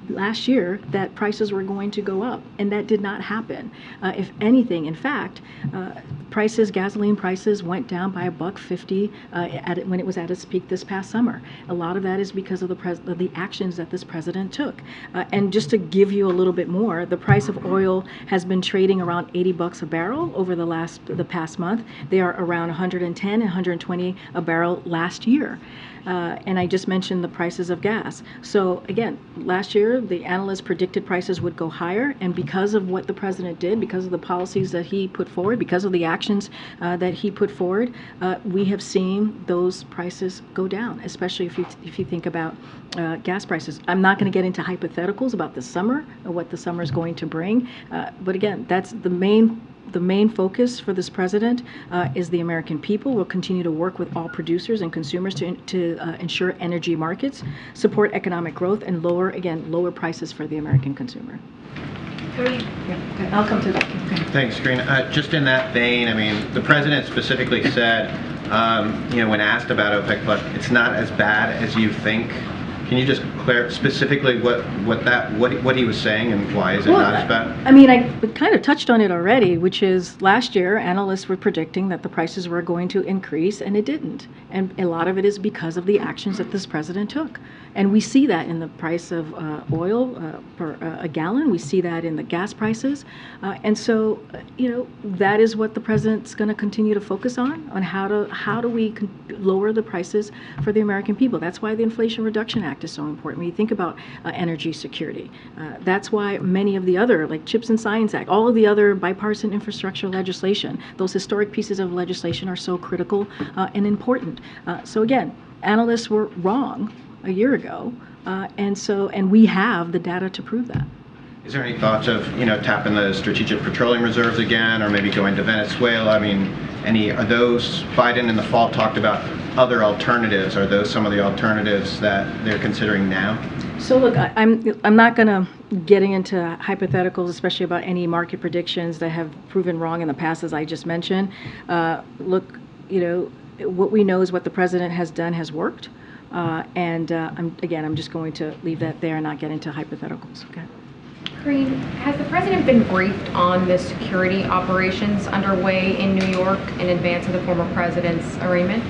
last year that prices were going to go up, and that did not happen. If anything, in fact, gasoline prices went down by $1.50 when it was at its peak this past summer. A lot of that is because of the actions that this president took. And just to give you a little bit more, the price of oil has been trading around $80 a barrel over the past month. They are around 110 and 120 a barrel last year. And I just mentioned the prices of gas. So again, last year the analysts predicted prices would go higher, and because of what the president did, because of the policies that he put forward, because of the actions that he put forward, we have seen those prices go down, especially if you think about gas prices. I'm not going to get into hypotheticals about the summer or what the summer is going to bring, but again, that's the main focus for this president is the American people. We'll continue to work with all producers and consumers to ensure energy markets, support economic growth, and lower prices for the American consumer. Yeah, okay. I'll come to that. Okay. Thanks, Karine. Just in that vein, I mean, the president specifically said, when asked about OPEC Plus, it's not as bad as you think. Can you just clarify specifically what he was saying and why is it not as bad? I mean, I kind of touched on it already, which is last year analysts were predicting that the prices were going to increase, and it didn't. And a lot of it is because of the actions that this president took. And we see that in the price of oil per a gallon. We see that in the gas prices. And so, that is what the president's going to continue to focus on how do we lower the prices for the American people. That's why the Inflation Reduction Act is so important. When you think about energy security, that's why many of the other, like CHIPS and Science Act, all of the other bipartisan infrastructure legislation, those historic pieces of legislation are so critical and important. So again, analysts were wrong a year ago, and we have the data to prove that. Is there any thoughts of tapping the strategic petroleum reserves again, or maybe going to Venezuela? I mean, are those Biden in the fall talked about other alternatives? Are those some of the alternatives that they're considering now? So look, I'm not going to getting into hypotheticals, especially about any market predictions that have proven wrong in the past, as I just mentioned. Look, what we know is what the president has done has worked. I'm just going to leave that there and not get into hypotheticals. Okay. Karine, has the president been briefed on the security operations underway in New York in advance of the former president's arraignment?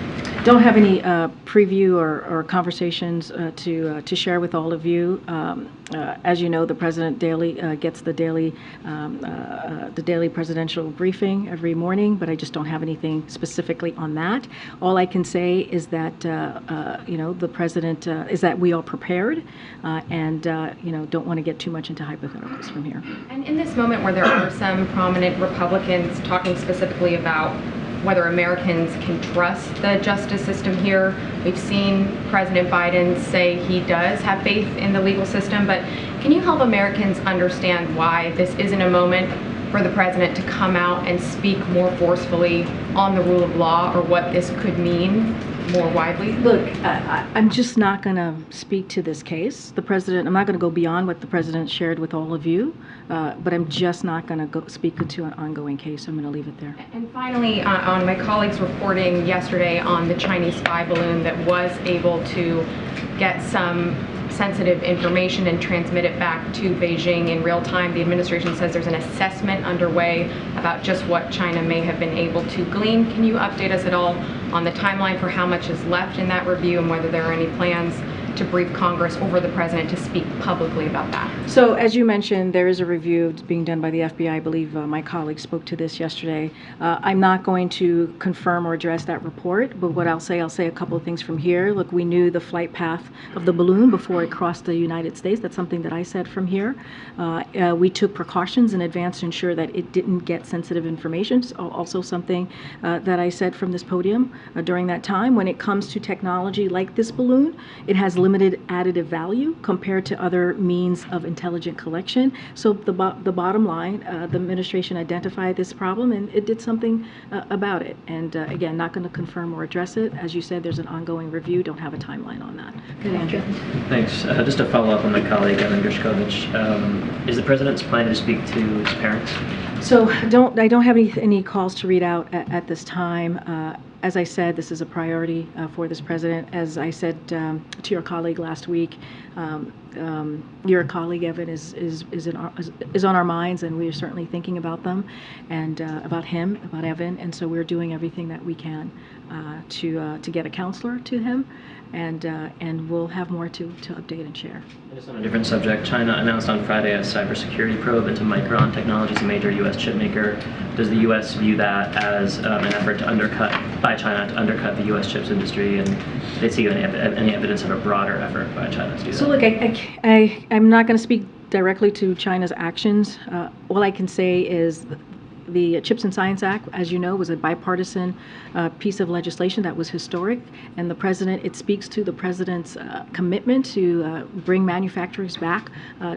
Don't have any preview or conversations to share with all of you. As you know, the president gets the daily presidential briefing every morning, but I just don't have anything specifically on that. All I can say is that the president is that we are prepared, and don't want to get too much into hypotheticals from here. And in this moment where there are some prominent Republicans talking specifically about whether Americans can trust the justice system here. We've seen President Biden say he does have faith in the legal system, but can you help Americans understand why this isn't a moment for the president to come out and speak more forcefully on the rule of law, or what this could mean more widely? Look, I'm just not going to speak to this case. I'm not going to go beyond what the president shared with all of you, but I'm just not going to speak to an ongoing case. I'm going to leave it there. And finally, on my colleagues reporting yesterday on the Chinese spy balloon that was able to get some sensitive information and transmit it back to Beijing in real time. The administration says there's an assessment underway about just what China may have been able to glean. Can you update us at all on the timeline for how much is left in that review and whether there are any plans to brief Congress or the president to speak publicly about that? So as you mentioned, there is a review being done by the FBI. I believe my colleague spoke to this yesterday. I'm not going to confirm or address that report, but what I'll say a couple of things from here. Look, we knew the flight path of the balloon before it crossed the United States. That's something that I said from here. We took precautions in advance to ensure that it didn't get sensitive information. Also something that I said from this podium during that time. When it comes to technology like this balloon, it has limited additive value compared to other means of intelligent collection. So the bottom line, the administration identified this problem and it did something about it. And again, not going to confirm or address it. As you said, there's an ongoing review. Don't have a timeline on that. Good, Andrew. Thanks. Just to follow up on my colleague, Evan Gershkovich, is the president's planning to speak to his parents? So I don't have any calls to read out at this time. As I said, this is a priority for this president. As I said to your colleague last week, your colleague Evan is on our minds, and we are certainly thinking about them and about him, about Evan, and so we're doing everything that we can to get a counselor to him, and we'll have more to update and share. Just on a different subject, China announced on Friday a cybersecurity probe into Micron Technologies, a major U.S. chip maker. Does the U.S. view that as an effort to by China to undercut the U.S. chips industry, and do they see any evidence of a broader effort by China to do that? So look, I'm not going to speak directly to China's actions. All I can say is the Chips and Science Act, as you know, was a bipartisan piece of legislation that was historic, and it speaks to the president's commitment to bring manufacturers back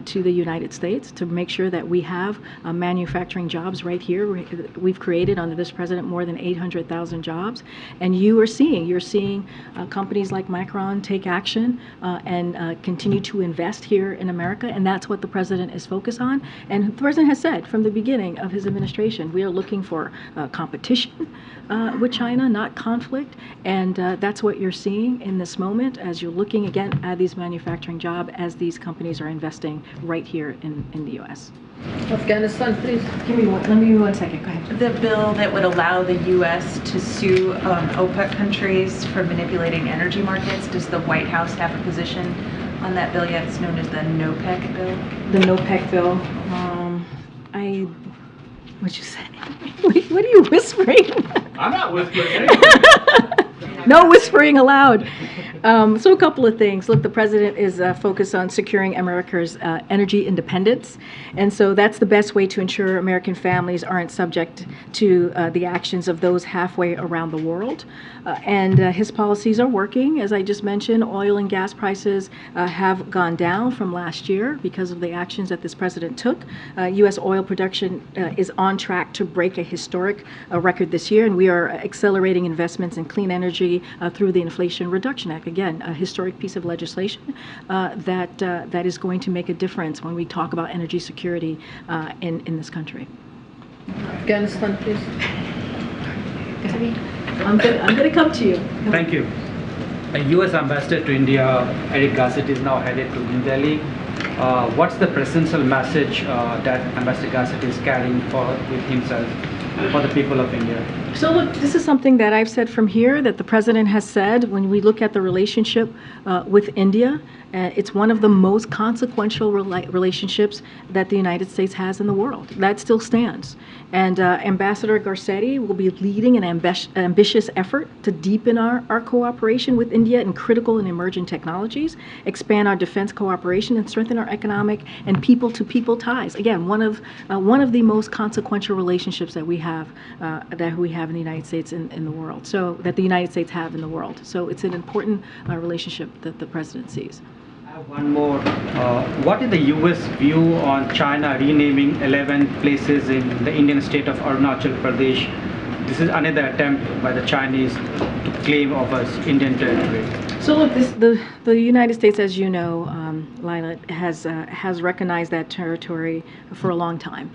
to the United States, to make sure that we have manufacturing jobs right here. We've created under this president more than 800,000 jobs, and you're seeing companies like Micron take action and continue to invest here in America, and that's what the president is focused on. And the president has said from the beginning of his administration, we are looking for competition with China, not conflict, and that's what you're seeing in this moment as you're looking again at these manufacturing jobs as these companies are investing right here in the U.S. Afghanistan, please. Let me 1 second. Go ahead. The bill that would allow the U.S. to sue OPEC countries for manipulating energy markets, does the White House have a position on that bill yet? It's known as the NOPEC bill. The NOPEC bill. What'd you say? What are you whispering? I'm not whispering. No whispering allowed. So a couple of things. Look, the president is focused on securing America's energy independence, and so that's the best way to ensure American families aren't subject to the actions of those halfway around the world. And his policies are working. As I just mentioned, oil and gas prices have gone down from last year because of the actions that this president took. U.S. oil production is on track to break a historic record this year, and we are accelerating investments in clean energy through the Inflation Reduction Act. Again, a historic piece of legislation that is going to make a difference when we talk about energy security in this country. Afghanistan, please. I'm going to come to you. Thank you. A U.S. ambassador to India, Eric Gassett, is now headed to New Delhi. What's the presidential message that Ambassador Gassett is carrying with himself for the people of India? So look, this is something that I've said from here, that the president has said when we look at the relationship with India. It's one of the most consequential relationships that the United States has in the world. That still stands. And Ambassador Garcetti will be leading an ambitious effort to deepen our cooperation with India in critical and emerging technologies, expand our defense cooperation, and strengthen our economic and people-to-people ties. Again, one of the most consequential relationships that we have in the United States in the world. So that the United States have in the world. So it's an important relationship that the president sees. I have one more. What is the U.S. view on China renaming 11 places in the Indian state of Arunachal Pradesh? This is another attempt by the Chinese to claim of us Indian territory. So look, the United States, as you know, Lila, has recognized that territory for a long time.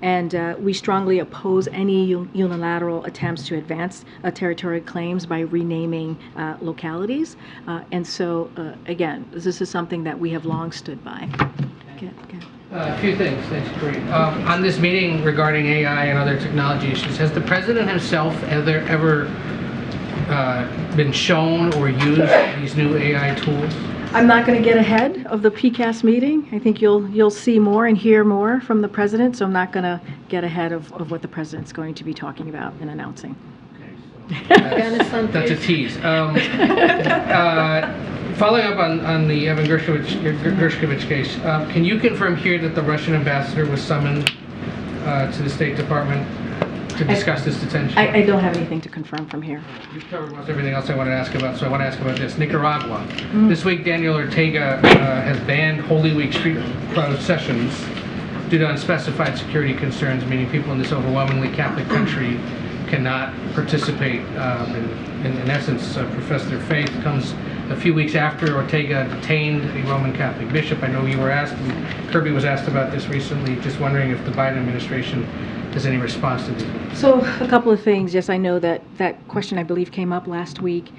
And we strongly oppose any unilateral attempts to advance territorial claims by renaming localities. And so, again, this is something that we have long stood by. Okay. A few things, thanks, Karine. On this meeting regarding AI and other technology issues, has the president himself ever been shown or used these new AI tools? I'm not going to get ahead of the PCAST meeting. I think you'll see more and hear more from the president, so I'm not going to get ahead of what the president's going to be talking about and announcing. Okay, so that's a tease. Following up on the Evan Gershkovich case, can you confirm here that the Russian ambassador was summoned to the State Department to discuss this detention? I don't have anything to confirm from here. You've covered most everything else I wanted to ask about, so I want to ask about this. Nicaragua. This week, Daniel Ortega has banned Holy Week street processions due to unspecified security concerns, meaning people in this overwhelmingly Catholic country cannot participate, in essence, profess their faith. Comes a few weeks after Ortega detained a Roman Catholic bishop. I know you were asked, and Kirby was asked about this recently, just wondering if the Biden administration Has any response to these meetings? So a couple of things. Yes, I know that that question, I believe, came up last week.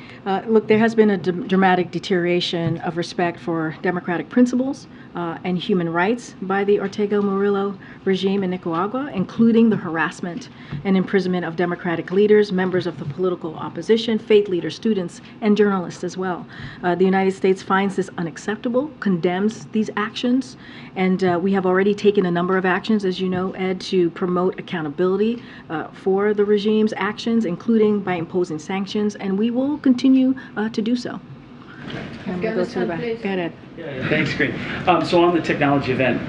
Look, there has been a dramatic deterioration of respect for democratic principles and human rights by the Ortega Murillo regime in Nicaragua, including the harassment and imprisonment of democratic leaders, members of the political opposition, faith leaders, students, and journalists as well. The United States finds this unacceptable, condemns these actions, and we have already taken a number of actions, as you know, Ed, to promote accountability for the regime's actions, including by imposing sanctions, and we will continue to do so. And we'll go to the back. Go ahead, Ed. Yeah, thanks, Karine. So on the technology event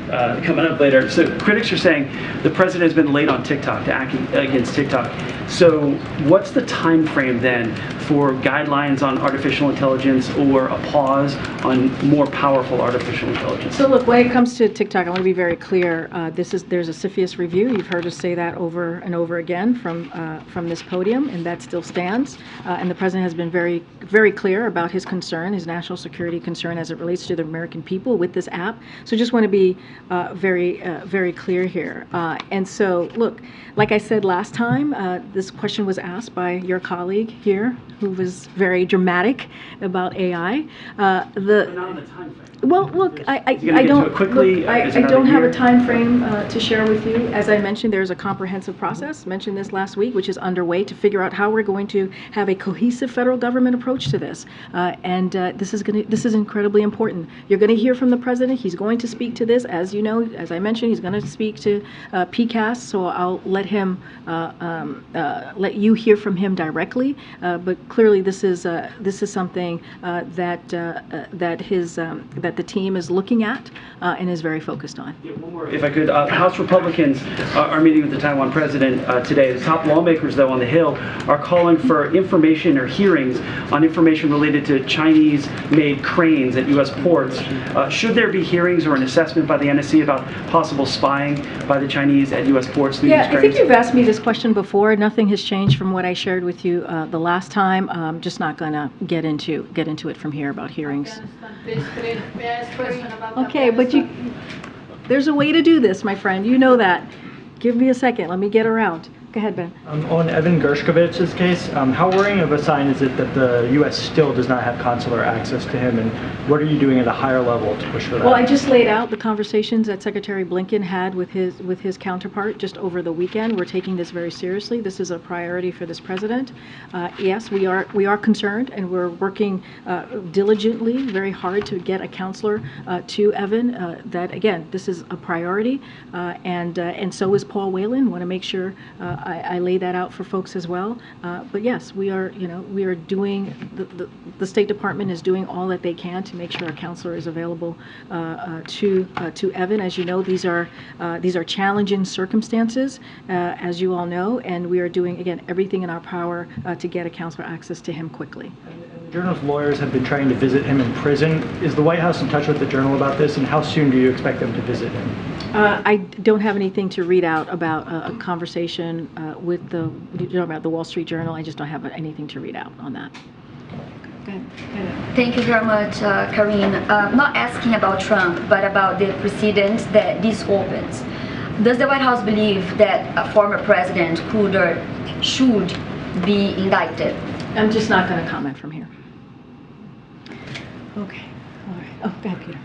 coming up later, so critics are saying the president has been late on TikTok to act against TikTok. So what's the time frame then for guidelines on artificial intelligence or a pause on more powerful artificial intelligence? So look, when it comes to TikTok, I want to be very clear. There's a CFIUS review. You've heard us say that over and over again from this podium, and that still stands. And the president has been very, very clear about his concern, his national security concern as it relates to the American people with this app. So just want to be very clear here. And so, look, like I said last time, this question was asked by your colleague here, who was very dramatic about AI. But not on the time frame. Well, look, I get don't to it quickly? look, I Is it another don't have a year? time frame to share with you. As I mentioned, there's a comprehensive process, mentioned this last week, which is underway to figure out how we're going to have a cohesive federal government approach to this. And this is incredibly important. You're going to hear from the president. He's going to speak to this. As you know, as I mentioned, he's going to speak to PCAST. So I'll let him let you hear from him directly. But clearly, this is something that the team is looking at and is very focused on. Yeah, one more, if I could. House Republicans are meeting with the Taiwan president today. The top lawmakers, though, on the Hill are calling for information or hearings on information related to Chinese-made cranes at U.S. ports. Should there be hearings or an assessment by the NSC about possible spying by the Chinese at U.S. ports through these Yeah, cranes? I think you've asked me this question before. Nothing has changed from what I shared with you the last time. Just not going to get into it from here about hearings. Okay, but there's a way to do this, my friend. You know that. Give me a second. Let me get around. Go ahead, Ben. On Evan Gershkovich's case, how worrying of a sign is it that the U.S. still does not have consular access to him, and what are you doing at a higher level to push for that? Well, I just laid out the conversations that Secretary Blinken had with his counterpart just over the weekend. We're taking this very seriously. This is a priority for this president. Yes, we are concerned, and we're working diligently, very hard to get a counselor to Evan. That again, this is a priority, and so is Paul Whelan. Want to make sure I lay that out for folks as well. But yes, we are doing, the State Department is doing all that they can to make sure a counselor is available to Evan. As you know, these are challenging circumstances, as you all know, and we are doing, again, everything in our power to get a counselor access to him quickly. The Journal's lawyers have been trying to visit him in prison. Is the White House in touch with the Journal about this, and how soon do you expect them to visit him? I don't have anything to read out about a conversation with about the Wall Street Journal. I just don't have anything to read out on that. Go ahead. Thank you very much, Karine. Not asking about Trump, but about the precedent that this opens. Does the White House believe that a former president could or should be indicted? I'm just not going to comment from here. Okay. All right. Oh, go ahead, Peter.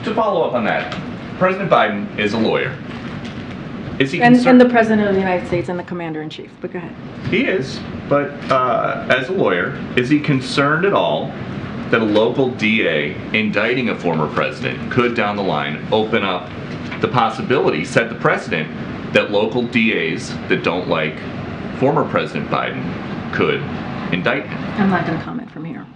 To follow up on that, President Biden is a lawyer. Is he And concerned? the President of the United States and the Commander-in-Chief, but go ahead. He is, but as a lawyer, is he concerned at all that a local DA indicting a former president could, down the line, open up the possibility, set the precedent, that local DAs that don't like former President Biden could indict him? I'm not going to comment from here.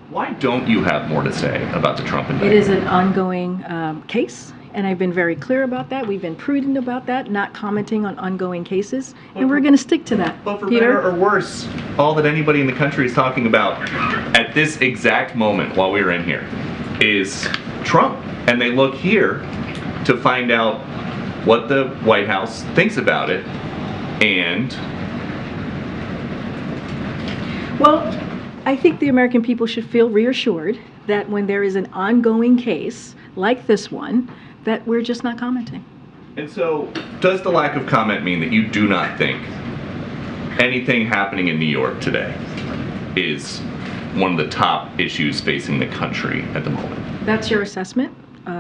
Why don't you have more to say about the Trump indictment? It is an ongoing case, and I've been very clear about that. We've been prudent about that, not commenting on ongoing cases, and we're going to stick to that. But for Peter? better or worse, all that anybody in the country is talking about at this exact moment while we're in here is Trump. And they look here to find out what the White House thinks about it. And Well, I think the American people should feel reassured that when there is an ongoing case like this one, that we're just not commenting. And so, does the lack of comment mean that you do not think anything happening in New York today is one of the top issues facing the country at the moment? That's your assessment.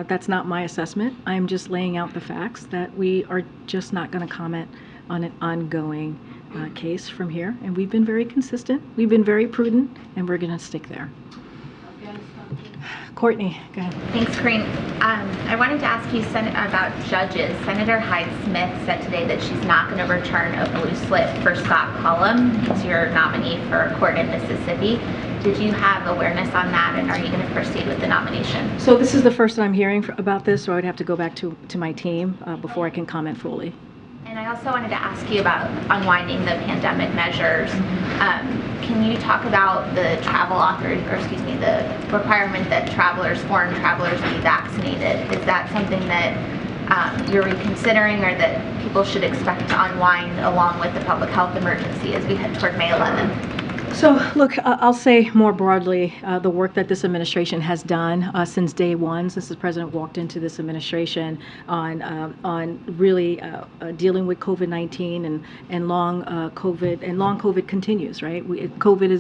That's not my assessment. I'm just laying out the facts that we are just not going to comment on an ongoing case from here. And we've been very consistent, we've been very prudent, and we're going to stick there. Courtney, go ahead. Thanks, Karine. I wanted to ask you about judges. Senator Hyde-Smith said today that she's not going to return a blue slip for Scott Cullum. He's your nominee for a court in Mississippi. Did you have awareness on that, and are you going to proceed with the nomination? So this is the first I'm hearing about this, so I would have to go back to my team before I can comment fully. And I also wanted to ask you about unwinding the pandemic measures. Can you talk about the the requirement that foreign travelers be vaccinated? Is that something that you're reconsidering, or that people should expect to unwind along with the public health emergency as we head toward May 11th? So, look, I'll say more broadly the work that this administration has done since day one, since the president walked into this administration on really dealing with COVID-19 and long COVID, and long COVID continues, right? COVID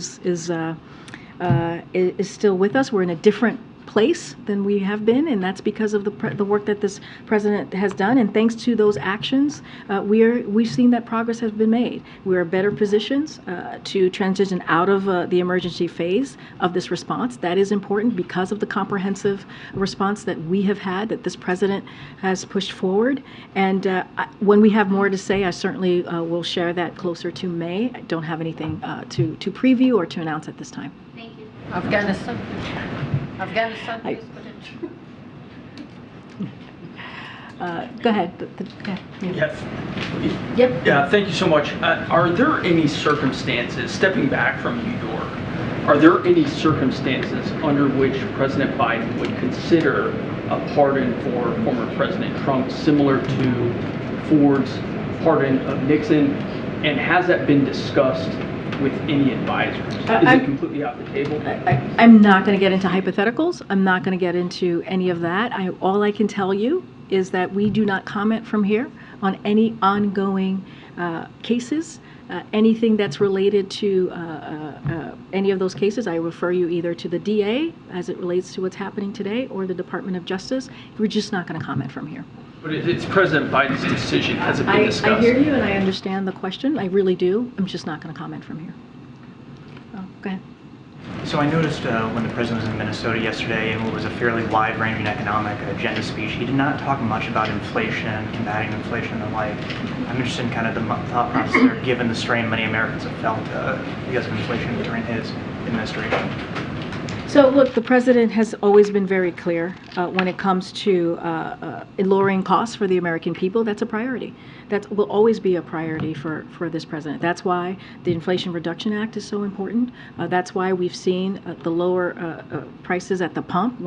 is still with us. We're in a different place than we have been, and that's because of the work that this president has done. And thanks to those actions, we've seen that progress has been made. We're in better positions to transition out of the emergency phase of this response. That is important because of the comprehensive response that we have had, that this president has pushed forward. And when we have more to say, I certainly will share that closer to May. I don't have anything to preview or to announce at this time. Thank you. Afghanistan, please. Go ahead. Yes. Yep. Yeah, thank you so much. Are there any circumstances, stepping back from New York, are there any circumstances under which President Biden would consider a pardon for former President Trump similar to Ford's pardon of Nixon? And has that been discussed with any advisors? Is it completely off the table? I'm not going to get into hypotheticals. I'm not going to get into any of that. All I can tell you is that we do not comment from here on any ongoing cases. Anything that's related to any of those cases, I refer you either to the DA as it relates to what's happening today, or the Department of Justice. We're just not going to comment from here. But it's President Biden's decision. Has it been discussed? I hear you, and I understand the question. I really do. I'm just not going to comment from here. Go ahead. So I noticed when the president was in Minnesota yesterday, in what was a fairly wide-ranging economic agenda speech, he did not talk much about inflation, combating inflation, and the like. I'm interested in kind of the thought process there, given the strain many Americans have felt because of inflation during his administration. So look, the president has always been very clear when it comes to lowering costs for the American people. That's a priority. That will always be a priority for this president. That's why the Inflation Reduction Act is so important. That's why we've seen the lower prices at the pump.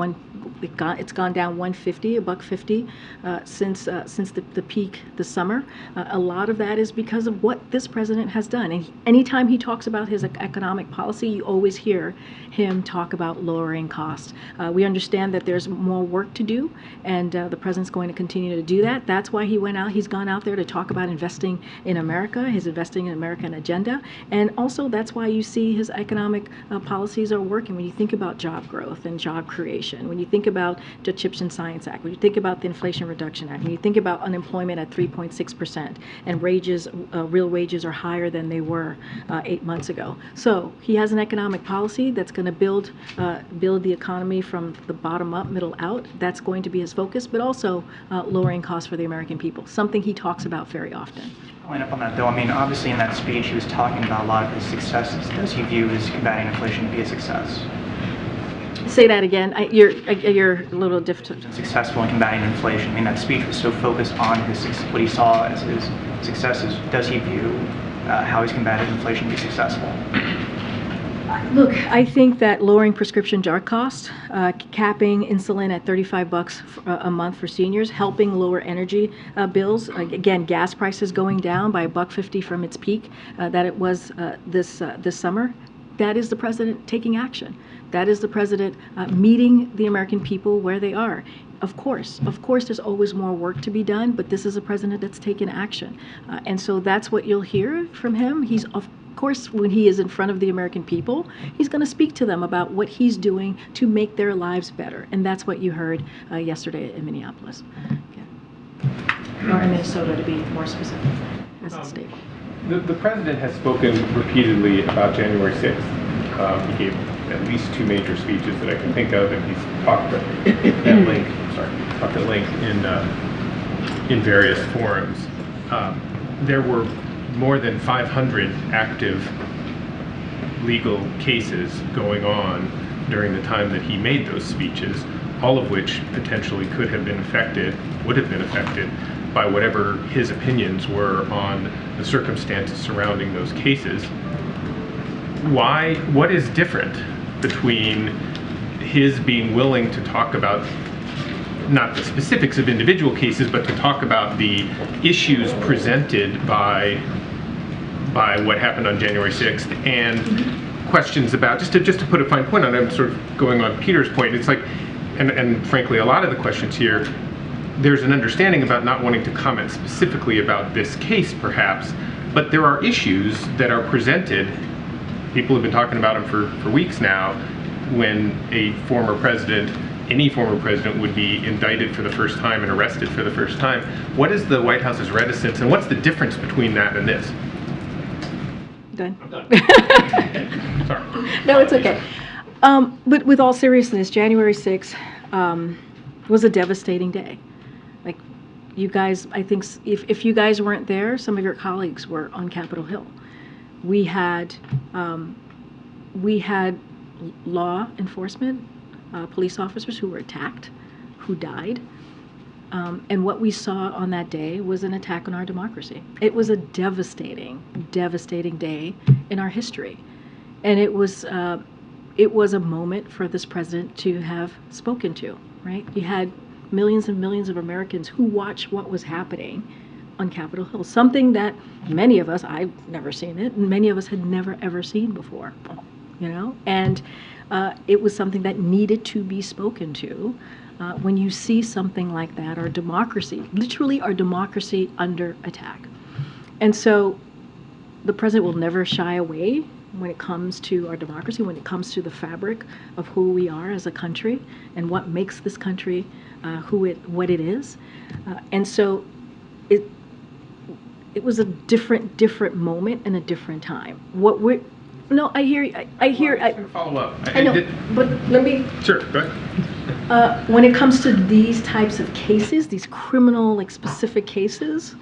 It's gone down $1.50 since the peak this summer. A lot of that is because of what this president has done. And anytime he talks about his economic policy, you always hear him talk about lowering costs. We understand that there's more work to do, and the president's going to continue to do that. That's why he's gone out there to talk about investing in America, his Investing in American agenda. And also that's why you see his economic policies are working. When you think about job growth and job creation, when you think about the Chips and Science Act, when you think about the Inflation Reduction Act, when you think about unemployment at 3.6%, and wages, real wages are higher than they were 8 months ago. So he has an economic policy that's going to build the economy from the bottom up, middle out. That's going to be his focus, but also lowering costs for the American people, something he talks about very often. Following up on that, though, I mean, obviously in that speech he was talking about a lot of his successes. Does he view his combating inflation to be a success? Say that again. You're a little difficult. Successful in combating inflation. I mean, that speech was so focused on what he saw as his successes. Does he view how he's combated inflation to be successful? Look, I think that lowering prescription drug costs, capping insulin at $35 a month for seniors, helping lower energy bills, again, gas prices going down by $1.50 from its peak that it was this summer. That is the president taking action. That is the president meeting the American people where they are. Of course, there's always more work to be done, but this is a president that's taken action. And so that's what you'll hear from him. He's, of course, when he is in front of the American people, he's going to speak to them about what he's doing to make their lives better. And that's what you heard yesterday in Minneapolis. Or in Minnesota, to be more specific, as a state. The president has spoken repeatedly about January 6th. He gave at least 2 major speeches that I can think of, and he's talked at length in various forums. There were more than 500 active legal cases going on during the time that he made those speeches, all of which potentially could have been affected, would have been affected by whatever his opinions were on the circumstances surrounding those cases. What is different between his being willing to talk about not the specifics of individual cases, but to talk about the issues presented by what happened on January 6th and questions about, just to put a fine point on it, I'm sort of going on Peter's point, it's like, and frankly, a lot of the questions here, there's an understanding about not wanting to comment specifically about this case, perhaps, but there are issues that are presented. People have been talking about them for weeks now, when a former president, any former president, would be indicted for the first time and arrested for the first time. What is the White House's reticence, and what's the difference between that and this? Done. I'm done. Sorry. No, it's okay. But with all seriousness, January 6th was a devastating day. Like, you guys, I think if you guys weren't there, some of your colleagues were on Capitol Hill. We had law enforcement, police officers who were attacked, who died. And what we saw on that day was an attack on our democracy. It was a devastating, devastating day in our history. And it was a moment for this president to have spoken to, right? You had millions and millions of Americans who watched what was happening on Capitol Hill, something that many of us, I've never seen it, and many of us had never ever seen before, you know? And it was something that needed to be spoken to. When you see something like that, our democracy, literally our democracy under attack. And so the president will never shy away when it comes to our democracy, when it comes to the fabric of who we are as a country and what makes this country what it is. And so it was a different moment and a different time. I hear. Follow up. I know, but let me. Sure, go ahead. When it comes to these types of cases, these criminal, specific cases,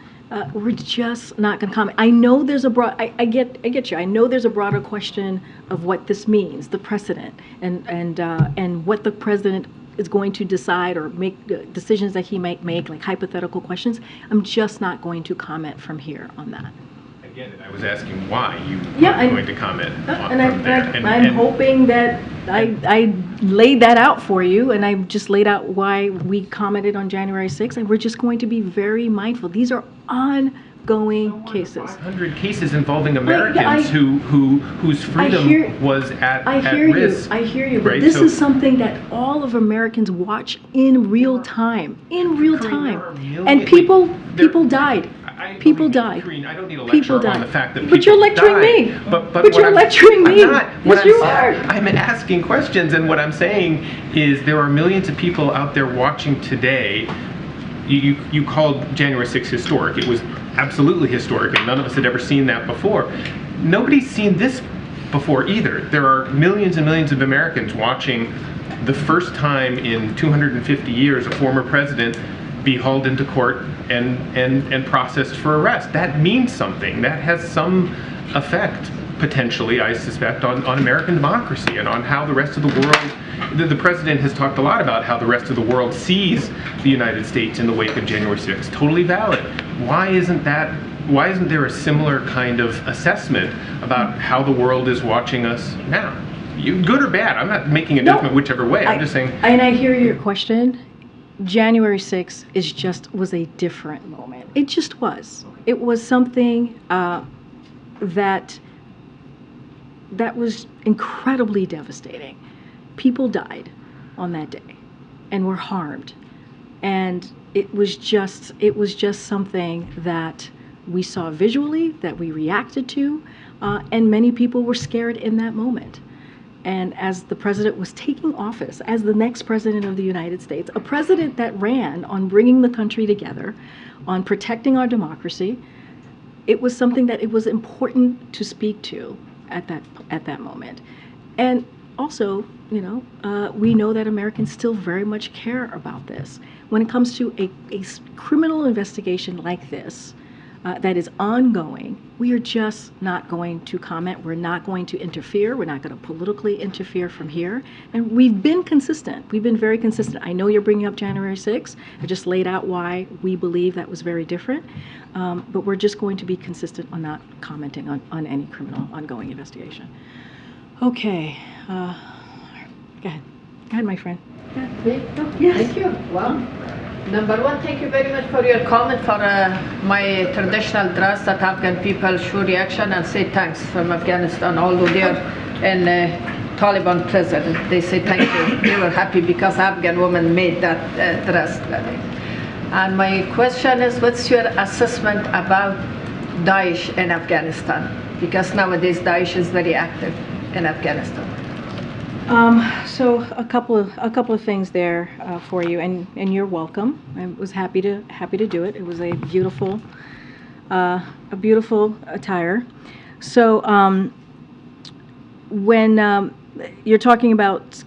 we're just not going to comment. I know there's a broad. I get you. I know there's a broader question of what this means, the precedent, and what the president is going to decide or make decisions that he might make, like hypothetical questions. I'm just not going to comment from here on that. Again, I was asking why you weren't going to comment from there. I'm hoping that I laid that out for you, and I just laid out why we commented on January 6th, and we're just going to be very mindful. These are ongoing cases. 500 cases involving Americans whose freedom was at risk. I hear you, but right? this is something that all of Americans watch in real time. And people died. People died. Karine, I don't need a lecture on the fact that people But you're lecturing me. But you're lecturing me. I'm not. Yes, you are. I'm asking questions, and what I'm saying is there are millions of people out there watching today. You called January 6th historic. It was absolutely historic, and none of us had ever seen that before. Nobody's seen this before either. There are millions and millions of Americans watching the first time in 250 years a former president be hauled into court and processed for arrest. That means something. That has some effect, potentially, I suspect, on American democracy and on how the rest of the world. The president has talked a lot about how the rest of the world sees the United States in the wake of January 6th. Totally valid. Why isn't there a similar kind of assessment about how the world is watching us now? Good or bad? I'm not making a judgment whichever way. I'm just saying. And I hear your question. January 6th was a different moment. It just was. It was something that was incredibly devastating. People died on that day and were harmed. And it was just something that we saw visually, that we reacted to, and many people were scared in that moment. And as the president was taking office as the next president of the United States, a president that ran on bringing the country together, on protecting our democracy, it was something that it was important to speak to at that moment. And also, we know that Americans still very much care about this. When it comes to a criminal investigation like this, that is ongoing, we are just not going to comment. We're not going to interfere. We're not going to politically interfere from here. And we've been consistent. We've been very consistent. I know you're bringing up January 6th. I just laid out why we believe that was very different. But we're just going to be consistent on not commenting on any criminal ongoing investigation. Okay. Go ahead. Go ahead, my friend. Yes. Thank you. Well, number one, thank you very much for your comment for my traditional dress that Afghan people show reaction and say thanks from Afghanistan, although they are in Taliban prison. They say thank you. They were happy because Afghan woman made that dress. And my question is, what's your assessment about Daesh in Afghanistan? Because nowadays Daesh is very active in Afghanistan. So a couple of things there for you, and you're welcome. I was happy to do it. It was a beautiful attire. So when you're talking about,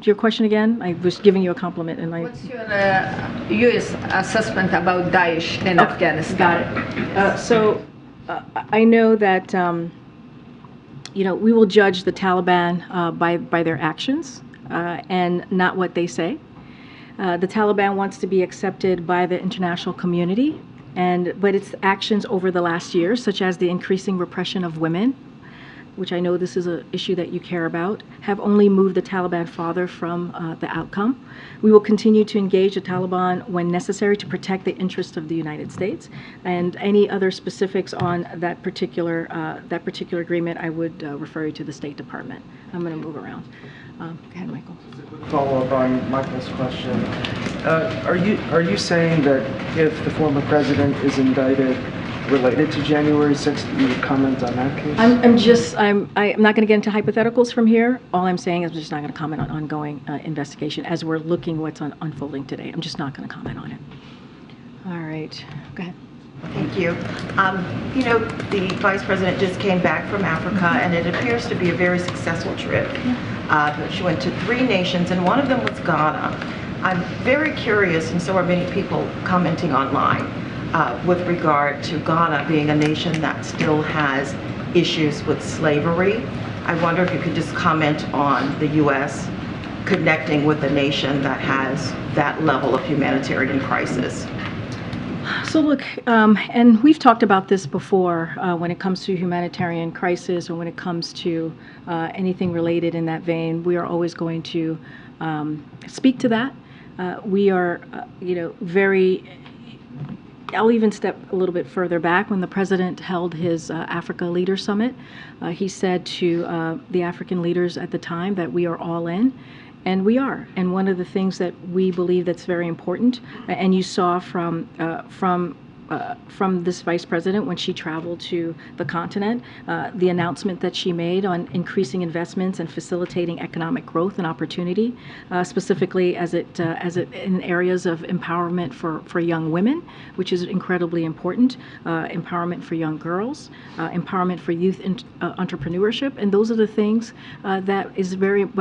your question again? I was giving you a compliment, and what's your U.S. assessment about Daesh in Afghanistan? Got it. So I know that. We will judge the Taliban by their actions and not what they say. The Taliban wants to be accepted by the international community, but its actions over the last year, such as the increasing repression of women, which I know this is an issue that you care about, have only moved the Taliban farther from the outcome. We will continue to engage the Taliban when necessary to protect the interests of the United States. And any other specifics on that particular agreement, I would refer you to the State Department. I'm going to move around. Go ahead, Michael. Just a quick follow-up on Michael's question. Are you saying that if the former president is indicted related to January 6th, you would comment on that case? I'm not going to get into hypotheticals from here. All I'm saying is I'm just not going to comment on ongoing investigation as we're looking what's unfolding today. I'm just not going to comment on it. All right, go ahead. Thank you. The Vice President just came back from Africa, and it appears to be a very successful trip. She went to 3 nations, and one of them was Ghana. I'm very curious, and so are many people commenting online, with regard to Ghana being a nation that still has issues with slavery. I wonder if you could just comment on the U.S. connecting with a nation that has that level of humanitarian crisis. So look, and we've talked about this before when it comes to humanitarian crisis or when it comes to anything related in that vein, we are always going to speak to that. We are, very, I'll even step a little bit further back. When the president held his Africa Leader Summit, he said to the African leaders at the time that we are all in. And we are. And one of the things that we believe that's very important, and you saw from this vice president when she traveled to the continent, the announcement that she made on increasing investments and facilitating economic growth and opportunity, specifically as it in areas of empowerment for young women, which is incredibly important, empowerment for young girls, empowerment for youth entrepreneurship, and those are the things that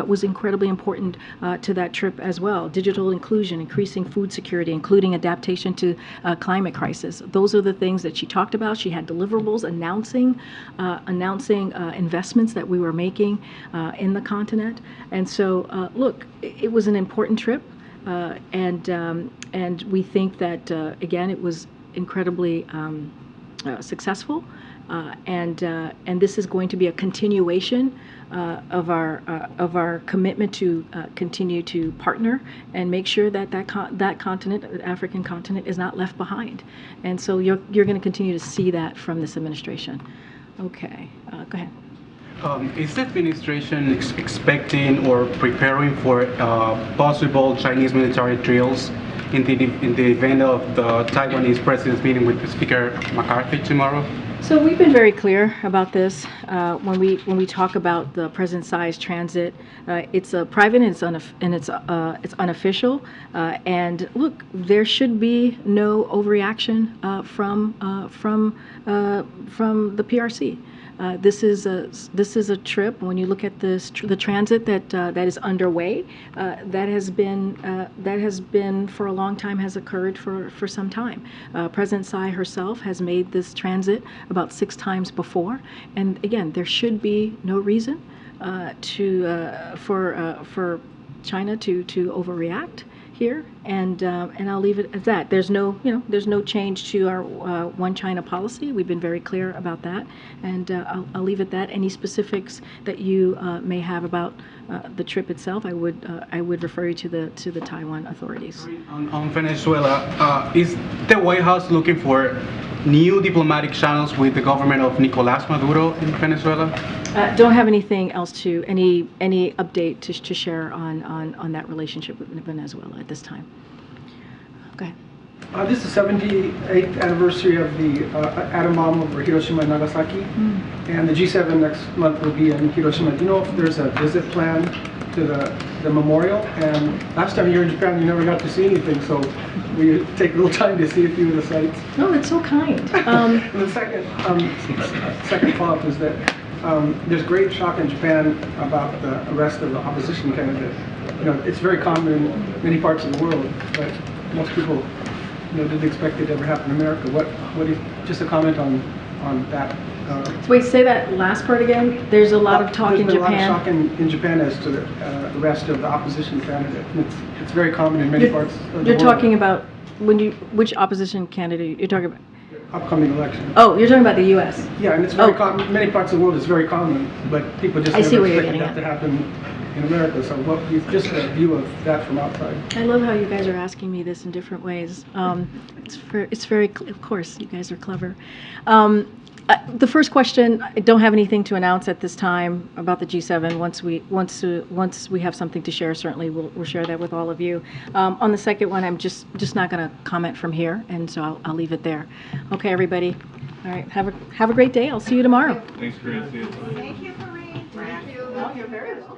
was incredibly important to that trip as well. Digital inclusion, increasing food security, including adaptation to climate crisis. Those are the things that she talked about. She had deliverables announcing investments that we were making in the continent. And so, look, it was an important trip, and we think that again, it was incredibly successful, and this is going to be a continuation of our commitment to continue to partner and make sure that that continent, the African continent, is not left behind. And so you're going to continue to see that from this administration. Okay, go ahead. Is the administration expecting or preparing for possible Chinese military drills in the event of the Taiwanese president's meeting with Speaker McCarthy tomorrow? So we've been very clear about this when we talk about the President Tsai's transit. It's private and it's unofficial. And look, there should be no overreaction from the PRC. This is a trip. When you look at the transit that is underway, that has been for a long time, has occurred for some time. President Tsai herself has made this transit about 6 times before, and again, there should be no reason for China to overreact here, and I'll leave it at that. There's no change to our One China policy. We've been very clear about that, and I'll leave it at that. Any specifics that you may have about the trip itself, I would refer you to the Taiwan authorities. On Venezuela, is the White House looking for new diplomatic channels with the government of Nicolás Maduro in Venezuela? Don't have anything else any update to share on that relationship with Venezuela at this time. Okay. This is the 78th anniversary of the atom bomb over Hiroshima and Nagasaki, and the G7 next month will be in Hiroshima. Do you know if there's a visit plan to the memorial? And last time you were in Japan, you never got to see anything, so we take a little time to see a few of the sites. Oh, that's so kind. And the second follow-up is that there's great shock in Japan about the arrest of the opposition candidate. You know, it's very common in many parts of the world, but most people, didn't expect it to ever happen in America. What do you, just a comment on that? Wait, say that last part again. There's a lot of talk in Japan. There's been a lot of shock in Japan as to the arrest of the opposition candidate. It's very common in many parts of the world. You're talking about which opposition candidate you're talking about? Upcoming election. Oh, you're talking about the U.S. Yeah, and it's very common. Many parts of the world it's very common, but people just never expected that to happen in America. So, just a view of that from outside. I love how you guys are asking me this in different ways. It's very, of course, you guys are clever. The first question, I don't have anything to announce at this time about the G7. Once we have something to share, certainly we'll share that with all of you. On the second one, I'm just not going to comment from here, and so I'll leave it there. Okay, everybody. All right, have a great day. I'll see you tomorrow. Thanks, Karine. Thank you, Karine. Thank you. Oh, you're very welcome.